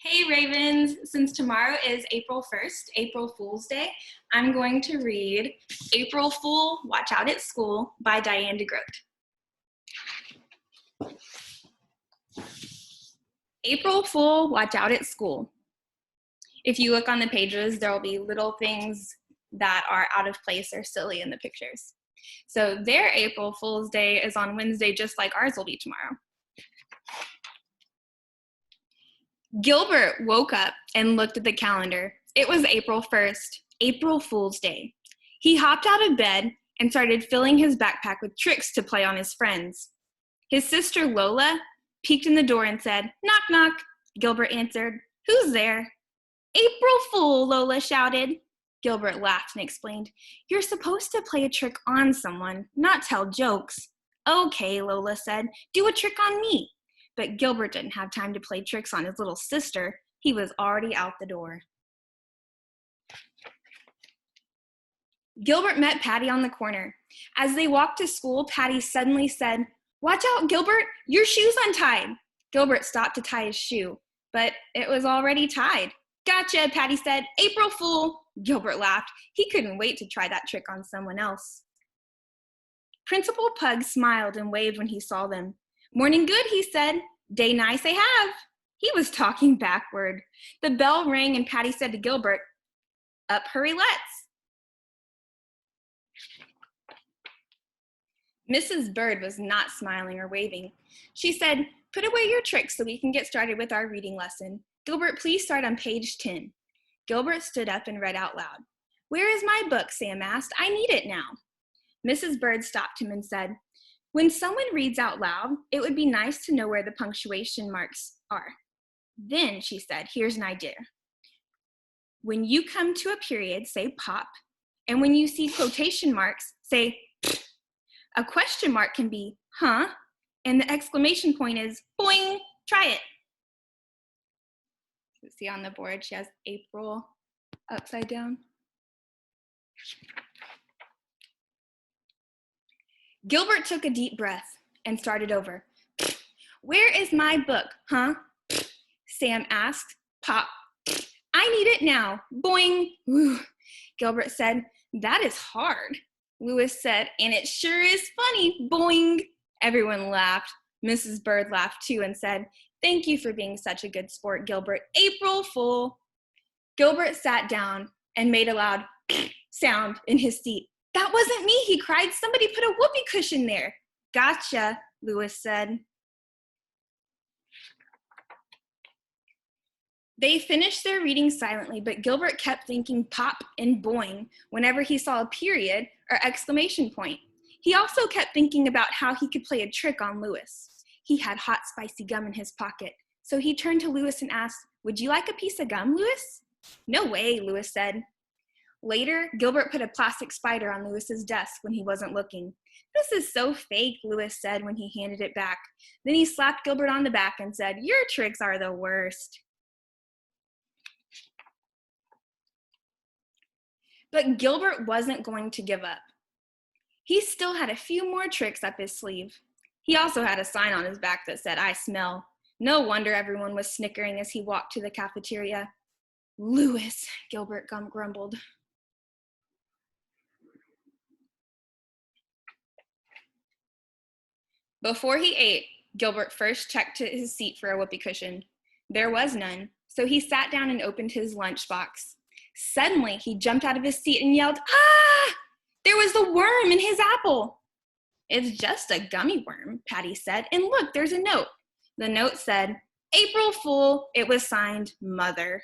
Hey Ravens, since tomorrow is April 1st, April Fool's Day, I'm going to read April Fool, Watch Out at School by Diane DeGroat. April Fool, Watch Out at School. If you look on the pages, there will be little things that are out of place or silly in the pictures. So their April Fool's Day is on Wednesday, just like ours will be tomorrow. Gilbert woke up and looked at the calendar. It was April 1st, April Fool's Day. He hopped out of bed and started filling his backpack with tricks to play on his friends. His sister Lola peeked in the door and said, "Knock, knock." Gilbert answered, "Who's there?" "April Fool," Lola shouted. Gilbert laughed and explained, "You're supposed to play a trick on someone, not tell jokes." "Okay," Lola said, "do a trick on me." But Gilbert didn't have time to play tricks on his little sister. He was already out the door. Gilbert met Patty on the corner. As they walked to school, Patty suddenly said, "Watch out, Gilbert, your shoe's untied." Gilbert stopped to tie his shoe, but it was already tied. "Gotcha," Patty said. "April Fool." Gilbert laughed. He couldn't wait to try that trick on someone else. Principal Pug smiled and waved when he saw them. "Morning good," he said. "Day nice they have." He was talking backward. The bell rang and Patty said to Gilbert, "Up hurry let's." Mrs. Bird was not smiling or waving. She said, "Put away your tricks so we can get started with our reading lesson. Gilbert, please start on page 10. Gilbert stood up and read out loud. "Where is my book?" Sam asked. "I need it now." Mrs. Bird stopped him and said, "When someone reads out loud, it would be nice to know where the punctuation marks are. Then," she said, "here's an idea. When you come to a period, say pop, and when you see quotation marks, say pfft. A question mark can be huh, and the exclamation point is boing, try it." See on the board, she has April upside down. Gilbert took a deep breath and started over. "Where is my book, huh?" Sam asked. Pop. "I need it now. Boing." Whew. Gilbert said, "That is hard." Lewis said, "And it sure is funny. Boing." Everyone laughed. Mrs. Bird laughed too and said, "Thank you for being such a good sport, Gilbert. April Fool." Gilbert sat down and made a loud sound in his seat. "That wasn't me," he cried. "Somebody put a whoopee cushion there." "Gotcha," Lewis said. They finished their reading silently, but Gilbert kept thinking pop and boing whenever he saw a period or exclamation point. He also kept thinking about how he could play a trick on Lewis. He had hot, spicy gum in his pocket, so he turned to Lewis and asked, "Would you like a piece of gum, Lewis?" "No way," Lewis said. Later, Gilbert put a plastic spider on Lewis's desk when he wasn't looking. "This is so fake," Lewis said when he handed it back. Then he slapped Gilbert on the back and said, "Your tricks are the worst." But Gilbert wasn't going to give up. He still had a few more tricks up his sleeve. He also had a sign on his back that said, "I smell." No wonder everyone was snickering as he walked to the cafeteria. "Lewis," Gilbert grumbled. Before he ate, Gilbert first checked to his seat for a whoopee cushion. There was none, so he sat down and opened his lunchbox. Suddenly, he jumped out of his seat and yelled, "Ah!" There was the worm in his apple. "It's just a gummy worm," Patty said, "and look, there's a note." The note said, "April Fool." It was signed, Mother.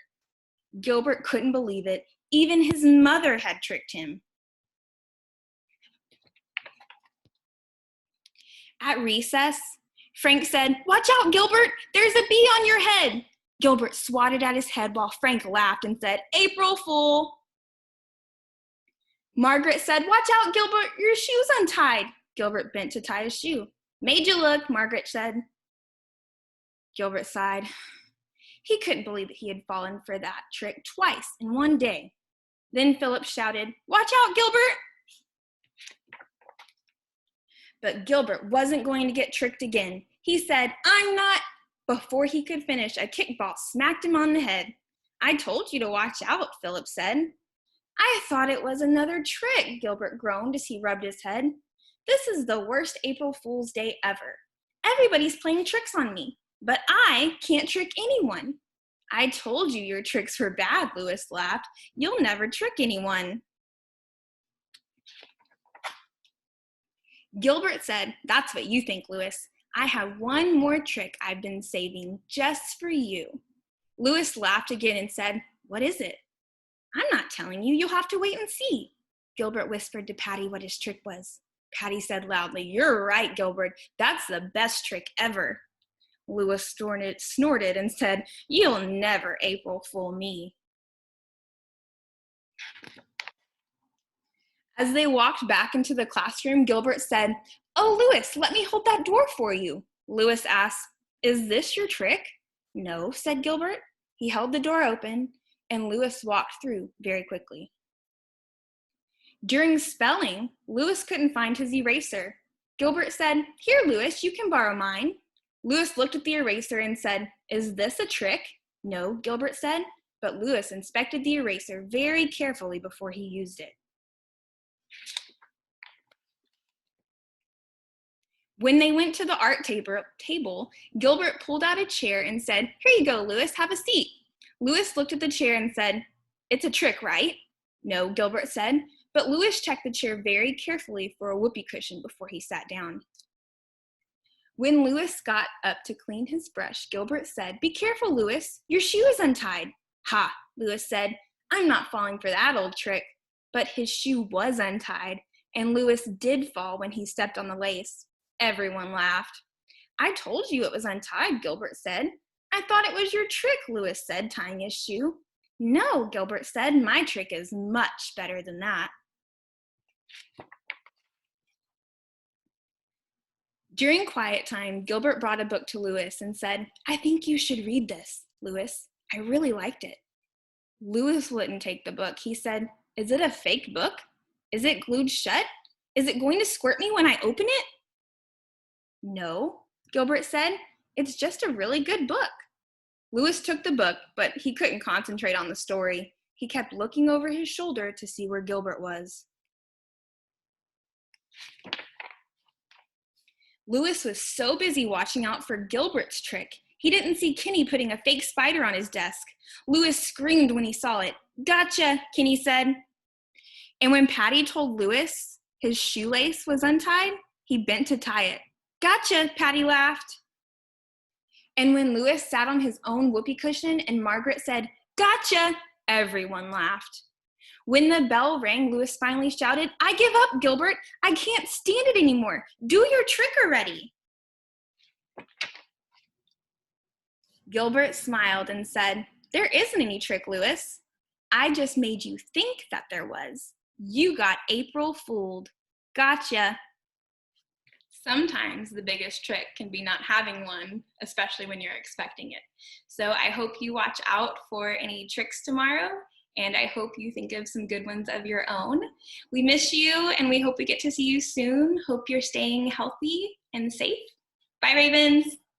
Gilbert couldn't believe it. Even his mother had tricked him. At recess, Frank said, "Watch out, Gilbert, there's a bee on your head." Gilbert swatted at his head while Frank laughed and said, "April Fool." Margaret said, "Watch out, Gilbert, your shoe's untied." Gilbert bent to tie his shoe. "Made you look," Margaret said. Gilbert sighed. He couldn't believe that he had fallen for that trick twice in one day. Then Philip shouted, "Watch out, Gilbert." But Gilbert wasn't going to get tricked again. He said, "I'm not," Before he could finish, a kickball smacked him on the head. I told you to watch out, Philip said. I thought it was another trick, Gilbert groaned as he rubbed his head. This is the worst April Fool's Day ever. Everybody's playing tricks on me, but I can't trick anyone. I told you your tricks were bad, Louis laughed. You'll never trick anyone. Gilbert said, That's what you think, Louis. I have one more trick I've been saving just for you. Louis laughed again and said, What is it? I'm not telling you. You'll have to wait and see. Gilbert whispered to Patty what his trick was. Patty said loudly, You're right, Gilbert. That's the best trick ever. Louis snorted and said, You'll never April fool me. As they walked back into the classroom, Gilbert said, Oh, Louis, let me hold that door for you. Louis asked, Is this your trick? No, said Gilbert. He held the door open, and Louis walked through very quickly. During spelling, Louis couldn't find his eraser. Gilbert said, Here, Louis, you can borrow mine. Louis looked at the eraser and said, Is this a trick? No, Gilbert said, but Louis inspected the eraser very carefully before he used it. When they went to the art table, Gilbert pulled out a chair and said, Here you go, Louis, have a seat. Louis looked at the chair and said, It's a trick, right? No, Gilbert said, but Louis checked the chair very carefully for a whoopee cushion before he sat down. When Louis got up to clean his brush, Gilbert said, Be careful, Louis, your shoe is untied. Ha, Louis said, I'm not falling for that old trick. But his shoe was untied, and Louis did fall when he stepped on the lace. Everyone laughed. I told you it was untied, Gilbert said. I thought it was your trick, Louis said, tying his shoe. No, Gilbert said, my trick is much better than that. During quiet time, Gilbert brought a book to Louis and said, I think you should read this, Louis. I really liked it. Louis wouldn't take the book. He said, Is it a fake book? Is it glued shut? Is it going to squirt me when I open it? No, Gilbert said. It's just a really good book. Louis took the book, but he couldn't concentrate on the story. He kept looking over his shoulder to see where Gilbert was. Louis was so busy watching out for Gilbert's trick, he didn't see Kenny putting a fake spider on his desk. Louis screamed when he saw it. Gotcha, Kenny said. And when Patty told Louis his shoelace was untied, he bent to tie it. Gotcha, Patty laughed. And when Louis sat on his own whoopee cushion and Margaret said, Gotcha, everyone laughed. When the bell rang, Louis finally shouted, I give up, Gilbert. I can't stand it anymore. Do your trick already. Gilbert smiled and said, There isn't any trick, Louis. I just made you think that there was. You got April fooled. Gotcha. Sometimes the biggest trick can be not having one, especially when you're expecting it. So I hope you watch out for any tricks tomorrow, and I hope you think of some good ones of your own. We miss you, and we hope we get to see you soon. Hope you're staying healthy and safe. Bye, Ravens.